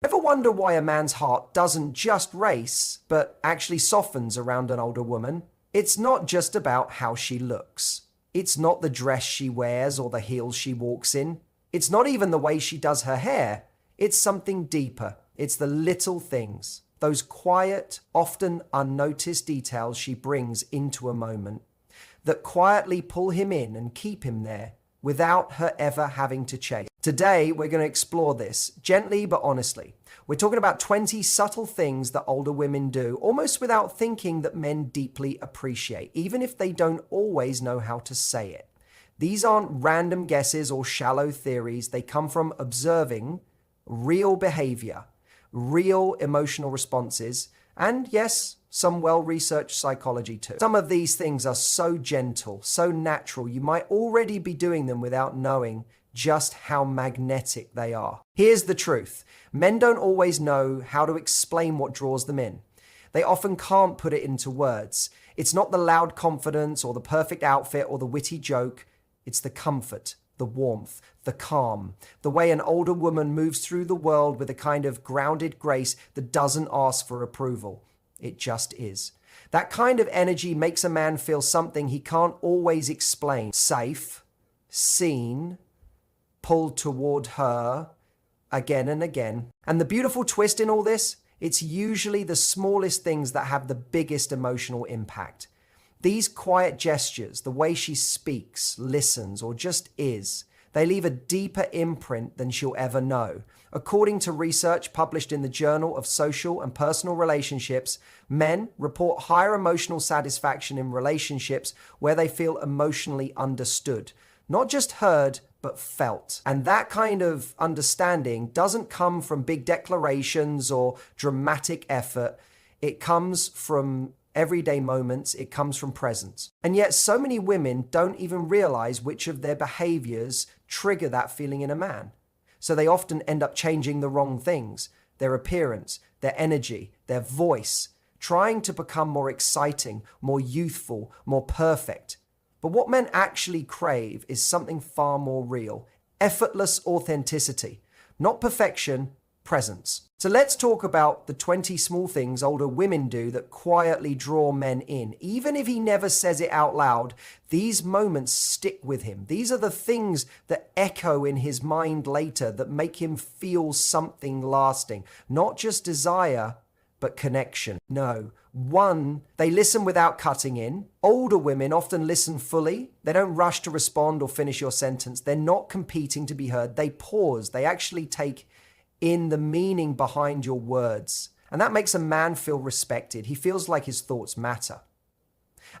Ever wonder why a man's heart doesn't just race, but actually softens around an older woman? It's not just about how she looks. It's not the dress she wears or the heels she walks in. It's not even the way she does her hair. It's something deeper. It's the little things, those quiet, often unnoticed details she brings into a moment that quietly pull him in and keep him there without her ever having to chase. Today, we're going to explore this gently but honestly. We're talking about 20 subtle things that older women do, almost without thinking, that men deeply appreciate, even if they don't always know how to say it. These aren't random guesses or shallow theories. They come from observing real behavior, real emotional responses, and yes, some well-researched psychology too. Some of these things are so gentle, so natural, you might already be doing them without knowing just how magnetic they are. Here's the truth. Men don't always know how to explain what draws them in. They often can't put it into words. It's not the loud confidence or the perfect outfit or the witty joke. It's the comfort, the warmth, the calm, the way an older woman moves through the world with a kind of grounded grace that doesn't ask for approval. It just is. That kind of energy makes a man feel something he can't always explain. Safe, seen, pulled toward her again and again. And the beautiful twist in all this, it's usually the smallest things that have the biggest emotional impact. These quiet gestures, the way she speaks, listens, or just is, they leave a deeper imprint than she'll ever know. According to research published in the Journal of Social and Personal Relationships, men report higher emotional satisfaction in relationships where they feel emotionally understood. Not just heard, but felt. And that kind of understanding doesn't come from big declarations or dramatic effort. It comes from everyday moments. It comes from presence. And yet so many women don't even realize which of their behaviors trigger that feeling in a man. So they often end up changing the wrong things, their appearance, their energy, their voice, trying to become more exciting, more youthful, more perfect. But what men actually crave is something far more real, effortless authenticity, not perfection, presence. So let's talk about the 20 small things older women do that quietly draw men in. Even if he never says it out loud, these moments stick with him. These are the things that echo in his mind later that make him feel something lasting, not just desire, but connection. No. 1, they listen without cutting in. Older women often listen fully. They don't rush to respond or finish your sentence. They're not competing to be heard. They pause. They actually take in the meaning behind your words. And that makes a man feel respected. He feels like his thoughts matter.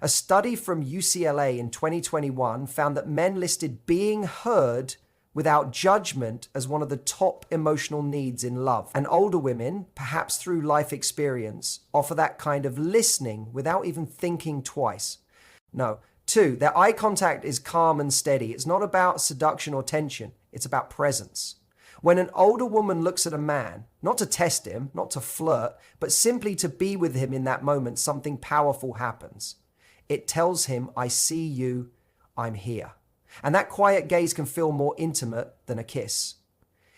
A study from UCLA in 2021 found that men listed being heard without judgment as one of the top emotional needs in love. And older women, perhaps through life experience, offer that kind of listening without even thinking twice. No. 2, their eye contact is calm and steady. It's not about seduction or tension. It's about presence. When an older woman looks at a man, not to test him, not to flirt, but simply to be with him in that moment, something powerful happens. It tells him, I see you, I'm here. And that quiet gaze can feel more intimate than a kiss.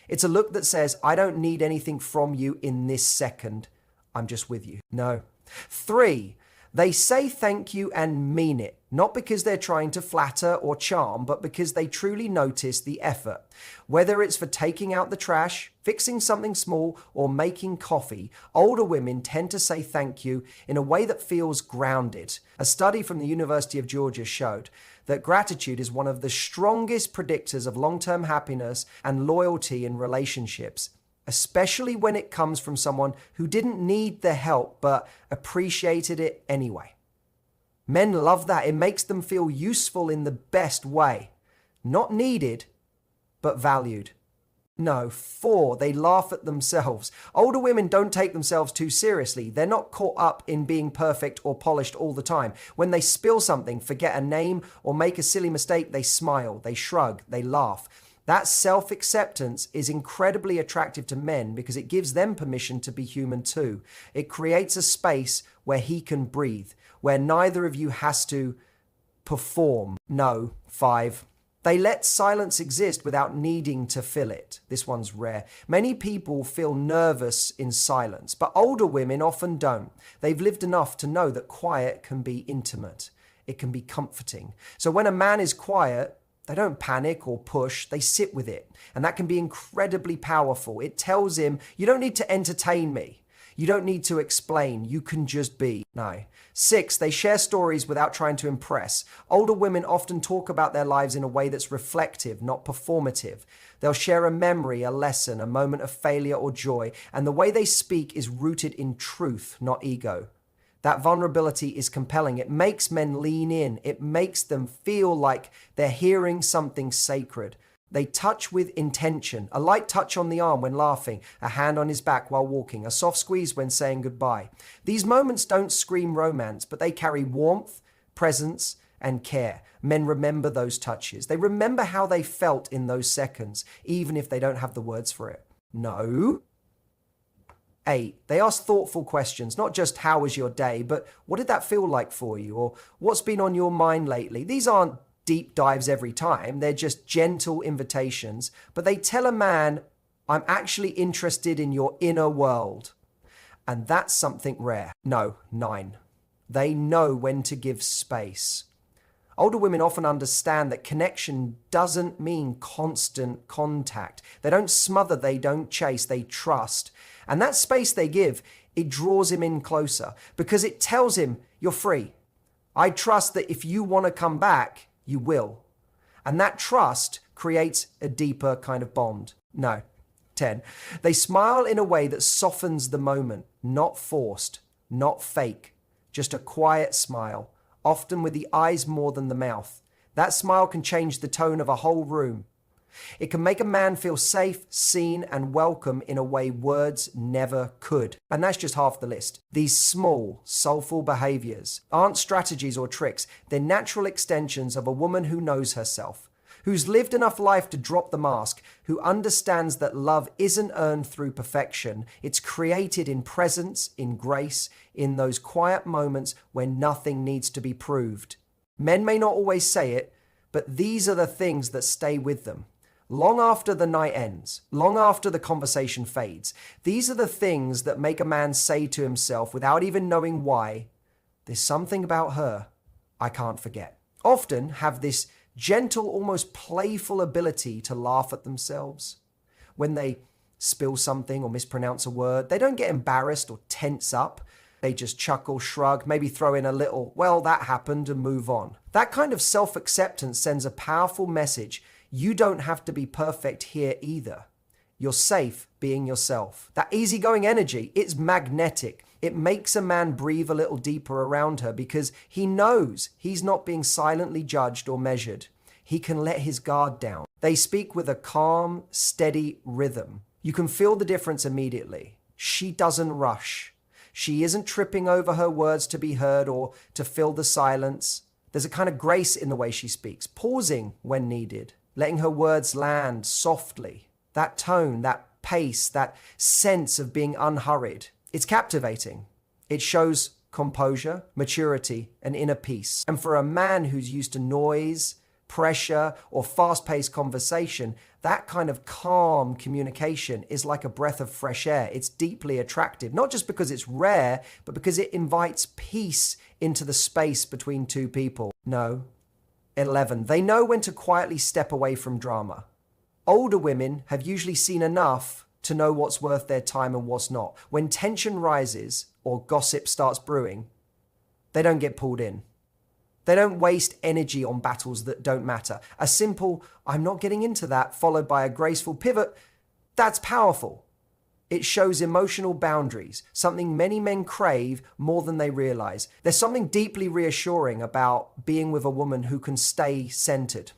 It's a look that says, I don't need anything from you in this second. I'm just with you. No. 3, they say thank you and mean it, not because they're trying to flatter or charm, but because they truly notice the effort. Whether it's for taking out the trash, fixing something small, or making coffee, older women tend to say thank you in a way that feels grounded. A study from the University of Georgia showed that gratitude is one of the strongest predictors of long-term happiness and loyalty in relationships, especially when it comes from someone who didn't need the help but appreciated it anyway. Men love that. It makes them feel useful in the best way. Not needed, but valued. No. 4, they laugh at themselves. Older women don't take themselves too seriously. They're not caught up in being perfect or polished all the time. When they spill something, forget a name, or make a silly mistake, they smile, they shrug, they laugh. That self-acceptance is incredibly attractive to men because it gives them permission to be human too. It creates a space where he can breathe, where neither of you has to perform. No. 5, They let silence exist without needing to fill it. This one's rare. Many people feel nervous in silence, but older women often don't. They've lived enough to know that quiet can be intimate. It can be comforting. So when a man is quiet, they don't panic or push, they sit with it. And that can be incredibly powerful. It tells him, you don't need to entertain me. You don't need to explain. You can just be. No. 6, they share stories without trying to impress. Older women often talk about their lives in a way that's reflective, not performative. They'll share a memory, a lesson, a moment of failure or joy. And the way they speak is rooted in truth, not ego. That vulnerability is compelling. It makes men lean in. It makes them feel like they're hearing something sacred. They touch with intention, a light touch on the arm when laughing, a hand on his back while walking, a soft squeeze when saying goodbye. These moments don't scream romance, but they carry warmth, presence, and care. Men remember those touches. They remember how they felt in those seconds, even if they don't have the words for it. No. 8, they ask thoughtful questions, not just how was your day, but what did that feel like for you? Or what's been on your mind lately? These aren't deep dives every time. They're just gentle invitations, but they tell a man, I'm actually interested in your inner world. And that's something rare. No, 9. They know when to give space. Older women often understand that connection doesn't mean constant contact. They don't smother, they don't chase, they trust. And that space they give, it draws him in closer because it tells him, you're free. I trust that if you want to come back, you will. And that trust creates a deeper kind of bond. No. 10. They smile in a way that softens the moment, not forced, not fake, just a quiet smile, often with the eyes more than the mouth. That smile can change the tone of a whole room. It can make a man feel safe, seen, and welcome in a way words never could. And that's just half the list. These small, soulful behaviors aren't strategies or tricks. They're natural extensions of a woman who knows herself, who's lived enough life to drop the mask, who understands that love isn't earned through perfection. It's created in presence, in grace, in those quiet moments when nothing needs to be proved. Men may not always say it, but these are the things that stay with them. Long after the night ends, long after the conversation fades, these are the things that make a man say to himself, without even knowing why, there's something about her I can't forget. Often have this gentle, almost playful ability to laugh at themselves. When they spill something or mispronounce a word, they don't get embarrassed or tense up. They just chuckle, shrug, maybe throw in a little, well, that happened, and move on. That kind of self-acceptance sends a powerful message. You don't have to be perfect here either. You're safe being yourself. That easygoing energy, it's magnetic. It makes a man breathe a little deeper around her because he knows he's not being silently judged or measured. He can let his guard down. They speak with a calm, steady rhythm. You can feel the difference immediately. She doesn't rush. She isn't tripping over her words to be heard or to fill the silence. There's a kind of grace in the way she speaks, pausing when needed, letting her words land softly. That tone, that pace, that sense of being unhurried. It's captivating. It shows composure, maturity, and inner peace. And for a man who's used to noise, pressure, or fast-paced conversation, that kind of calm communication is like a breath of fresh air. It's deeply attractive, not just because it's rare, but because it invites peace into the space between two people. No. 11. They know when to quietly step away from drama. Older women have usually seen enough to know what's worth their time and what's not. When tension rises or gossip starts brewing, they don't get pulled in. They don't waste energy on battles that don't matter. A simple, I'm not getting into that, followed by a graceful pivot, that's powerful. It shows emotional boundaries, something many men crave more than they realize. There's something deeply reassuring about being with a woman who can stay centered,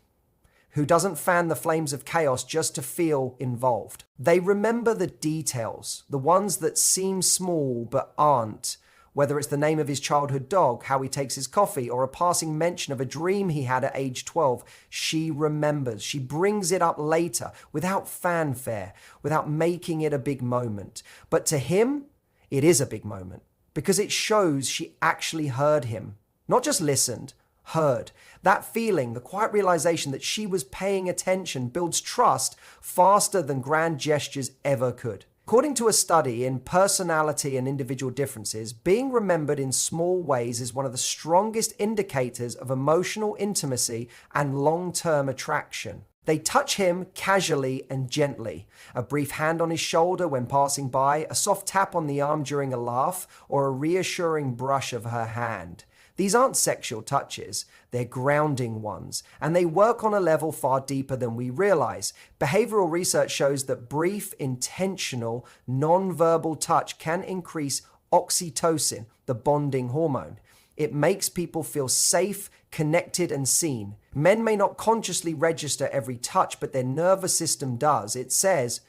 who doesn't fan the flames of chaos just to feel involved. They remember the details, the ones that seem small but aren't. Whether it's the name of his childhood dog, how he takes his coffee, or a passing mention of a dream he had at age 12, she remembers. She brings it up later, without fanfare, without making it a big moment. But to him, it is a big moment, because it shows she actually heard him. Not just listened, heard. That feeling, the quiet realization that she was paying attention, builds trust faster than grand gestures ever could. According to a study in personality and individual differences, being remembered in small ways is one of the strongest indicators of emotional intimacy and long-term attraction. They touch him casually and gently. A brief hand on his shoulder when passing by, a soft tap on the arm during a laugh, or a reassuring brush of her hand. These aren't sexual touches, they're grounding ones, and they work on a level far deeper than we realize. Behavioral research shows that brief, intentional, non-verbal touch can increase oxytocin, the bonding hormone. It makes people feel safe, connected, and seen. Men may not consciously register every touch, but their nervous system does. It says,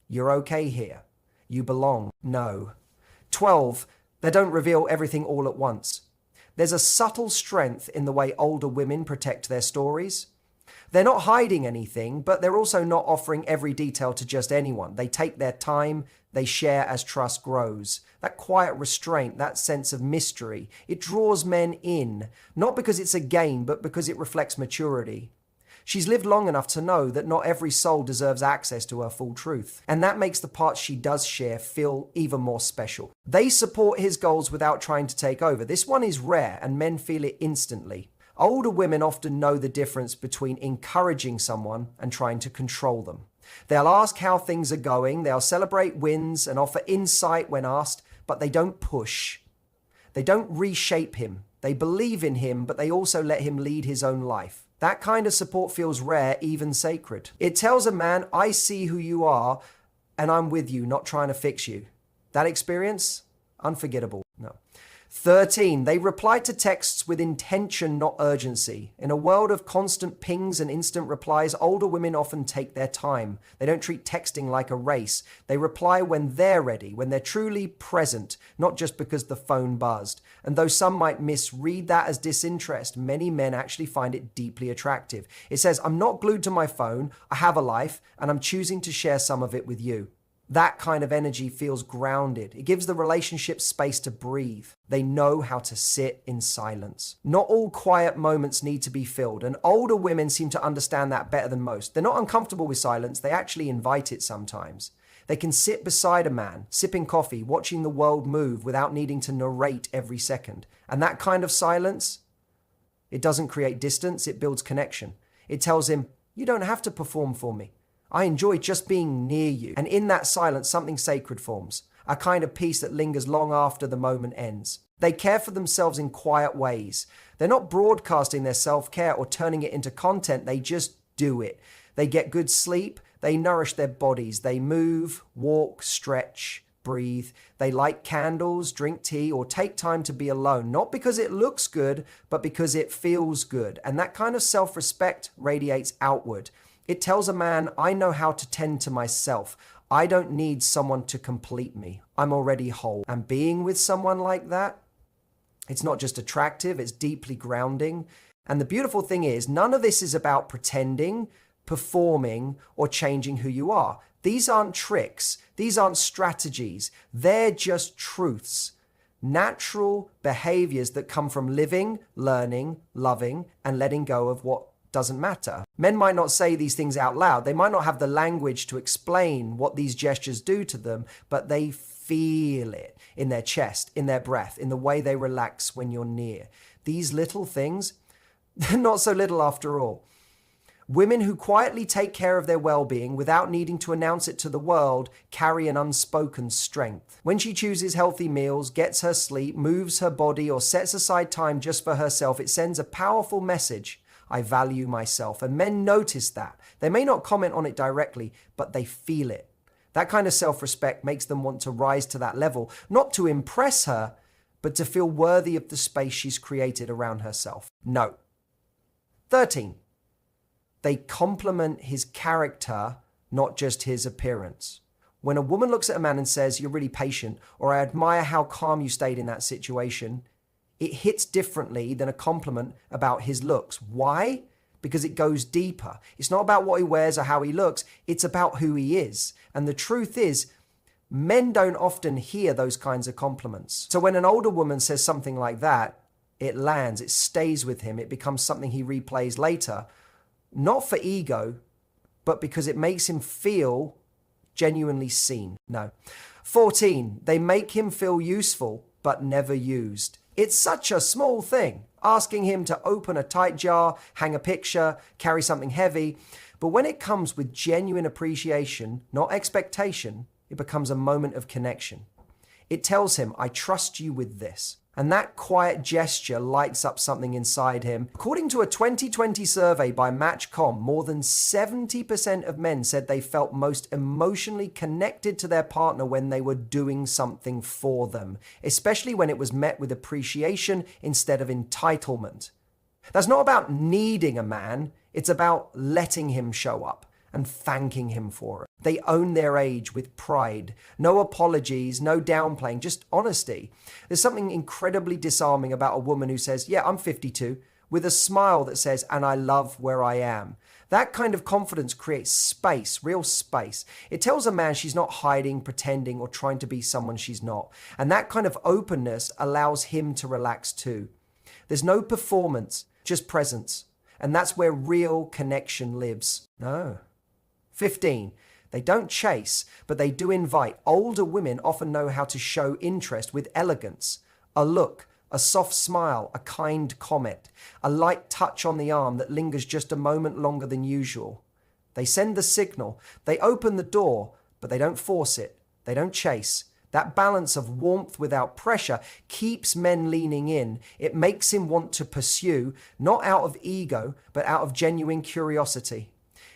"You're okay here. You belong." No. 12. They don't reveal everything all at once. There's a subtle strength in the way older women protect their stories. They're not hiding anything, but they're also not offering every detail to just anyone. They take their time, they share as trust grows. That quiet restraint, that sense of mystery, it draws men in, not because it's a game, but because it reflects maturity. She's lived long enough to know that not every soul deserves access to her full truth. And that makes the parts she does share feel even more special. They support his goals without trying to take over. This one is rare, and men feel it instantly. Older women often know the difference between encouraging someone and trying to control them. They'll ask how things are going, they'll celebrate wins and offer insight when asked, but they don't push. They don't reshape him. They believe in him, but they also let him lead his own life. That kind of support feels rare, even sacred. It tells a man, "I see who you are, and I'm with you, not trying to fix you." That experience? Unforgettable. No. 13. They reply to texts with intention, not urgency. In a world of constant pings and instant replies, older women often take their time. They don't treat texting like a race. They reply when they're ready, when they're truly present, not just because the phone buzzed. And though some might misread that as disinterest, many men actually find it deeply attractive. It says, "I'm not glued to my phone, I have a life, and I'm choosing to share some of it with you." That kind of energy feels grounded. It gives the relationship space to breathe. They know how to sit in silence. Not all quiet moments need to be filled, and older women seem to understand that better than most. They're not uncomfortable with silence, they actually invite it sometimes. They can sit beside a man, sipping coffee, watching the world move without needing to narrate every second. And that kind of silence, it doesn't create distance, it builds connection. It tells him, "You don't have to perform for me. I enjoy just being near you." And in that silence, something sacred forms, a kind of peace that lingers long after the moment ends. They care for themselves in quiet ways. They're not broadcasting their self-care or turning it into content, they just do it. They get good sleep, they nourish their bodies, they move, walk, stretch, breathe. They light candles, drink tea, or take time to be alone, not because it looks good, but because it feels good. And that kind of self-respect radiates outward. It tells a man, "I know how to tend to myself. I don't need someone to complete me. I'm already whole." And being with someone like that, it's not just attractive, it's deeply grounding. And the beautiful thing is, none of this is about pretending, performing, or changing who you are. These aren't tricks. These aren't strategies. They're just truths. Natural behaviors that come from living, learning, loving, and letting go of what doesn't matter. Men might not say these things out loud. They might not have the language to explain what these gestures do to them, but they feel it in their chest, in their breath, in the way they relax when you're near. These little things, they're not so little after all. Women who quietly take care of their well-being without needing to announce it to the world carry an unspoken strength. When she chooses healthy meals, gets her sleep, moves her body, or sets aside time just for herself, it sends a powerful message. I value myself. And men notice that. They may not comment on it directly, but they feel it. That kind of self-respect makes them want to rise to that level, not to impress her, but to feel worthy of the space she's created around herself. No. 13. They compliment his character, not just his appearance. When a woman looks at a man and says, "You're really patient," or "I admire how calm you stayed in that situation," it hits differently than a compliment about his looks. Why? Because it goes deeper. It's not about what he wears or how he looks. It's about who he is. And the truth is, men don't often hear those kinds of compliments. So when an older woman says something like that, It lands, it stays with him, it becomes something he replays later, not for ego, but because it makes him feel genuinely seen. No. 14, they make him feel useful, but never used. It's such a small thing, asking him to open a tight jar, hang a picture, carry something heavy. But when it comes with genuine appreciation, not expectation, it becomes a moment of connection. It tells him, I trust you with this. And that quiet gesture lights up something inside him. According to a 2020 survey by Match.com, more than 70% of men said they felt most emotionally connected to their partner when they were doing something for them, especially when it was met with appreciation instead of entitlement. That's not about needing a man, it's about letting him show up and thanking him for it. They own their age with pride. No apologies, no downplaying, just honesty. There's something incredibly disarming about a woman who says, yeah, I'm 52, with a smile that says, and I love where I am. That kind of confidence creates space, real space. It tells a man she's not hiding, pretending, or trying to be someone she's not. And that kind of openness allows him to relax too. There's no performance, just presence. And that's where real connection lives. No. 15. They don't chase, but they do invite. Older women often know how to show interest with elegance. A look, a soft smile, a kind comment, a light touch on the arm that lingers just a moment longer than usual. They send the signal. They open the door, but they don't force it. They don't chase. That balance of warmth without pressure keeps men leaning in. It makes him want to pursue, not out of ego, but out of genuine curiosity.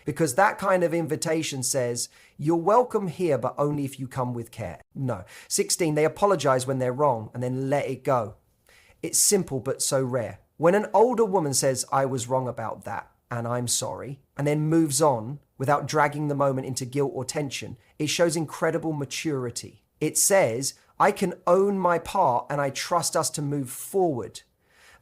Because that kind of invitation says, you're welcome here, but only if you come with care. No. 16, they apologize when they're wrong and then let it go. It's simple, but so rare. When an older woman says, I was wrong about that, and I'm sorry, and then moves on without dragging the moment into guilt or tension, it shows incredible maturity. It says, I can own my part and I trust us to move forward.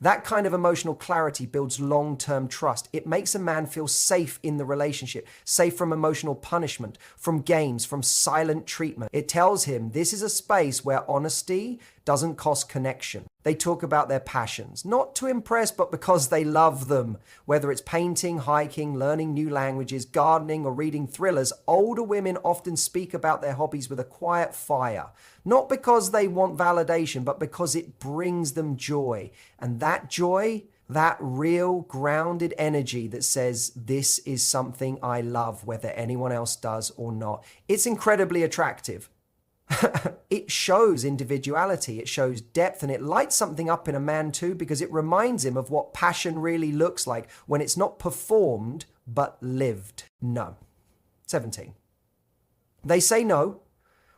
That kind of emotional clarity builds long-term trust. It makes a man feel safe in the relationship, safe from emotional punishment, from games, from silent treatment. It tells him this is a space where honesty doesn't cost connection. They talk about their passions, not to impress, but because they love them. Whether it's painting, hiking, learning new languages, gardening, or reading thrillers, older women often speak about their hobbies with a quiet fire. Not because they want validation, but because it brings them joy. And that joy, that real grounded energy that says, this is something I love, whether anyone else does or not. It's incredibly attractive. It shows individuality, it shows depth, and it lights something up in a man too, because it reminds him of what passion really looks like when it's not performed, but lived. No. 17. They say no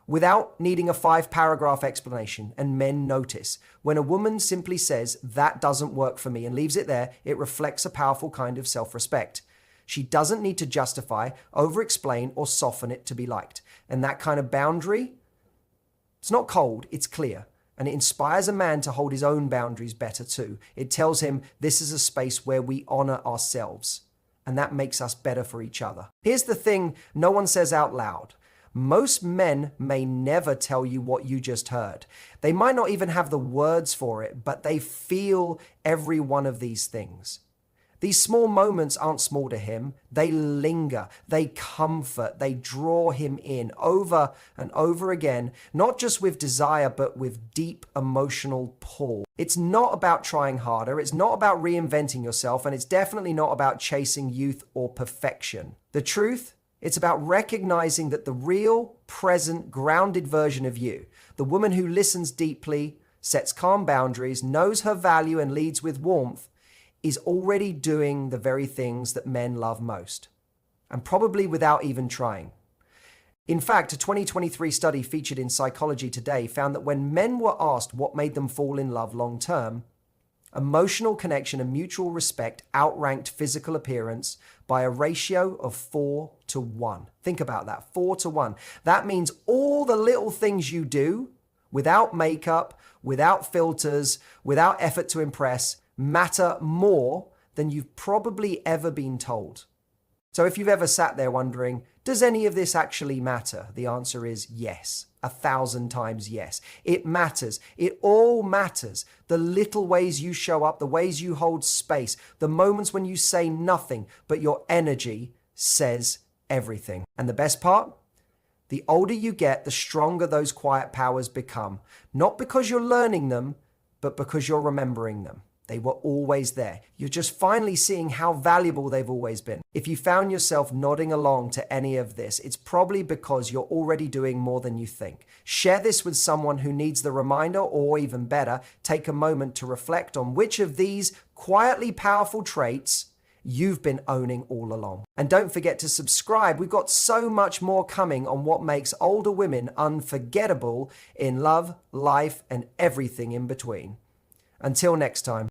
without needing a 5-paragraph explanation, and men notice. When a woman simply says, that doesn't work for me, and leaves it there, it reflects a powerful kind of self-respect. She doesn't need to justify, over-explain, or soften it to be liked. And that kind of boundary, it's not cold, it's clear. And it inspires a man to hold his own boundaries better too. It tells him this is a space where we honor ourselves. And that makes us better for each other. Here's the thing no one says out loud. Most men may never tell you what you just heard. They might not even have the words for it, but they feel every one of these things. These small moments aren't small to him. They linger, they comfort, they draw him in over and over again, not just with desire, but with deep emotional pull. It's not about trying harder. It's not about reinventing yourself. And it's definitely not about chasing youth or perfection. The truth, it's about recognizing that the real, present, grounded version of you, the woman who listens deeply, sets calm boundaries, knows her value, and leads with warmth, is already doing the very things that men love most, and probably without even trying. In fact, a 2023 study featured in Psychology Today found that when men were asked what made them fall in love long-term, emotional connection and mutual respect outranked physical appearance by a ratio of 4-1. Think about that, 4-1. That means all the little things you do without makeup, without filters, without effort to impress, matter more than you've probably ever been told. So if you've ever sat there wondering, does any of this actually matter? The answer is yes. 1,000 times yes. It matters. It all matters. The little ways you show up, the ways you hold space, the moments when you say nothing, but your energy says everything. And the best part? The older you get, the stronger those quiet powers become. Not because you're learning them, but because you're remembering them. They were always there. You're just finally seeing how valuable they've always been. If you found yourself nodding along to any of this, it's probably because you're already doing more than you think. Share this with someone who needs the reminder, or even better, take a moment to reflect on which of these quietly powerful traits you've been owning all along. And don't forget to subscribe. We've got so much more coming on what makes older women unforgettable in love, life, and everything in between. Until next time.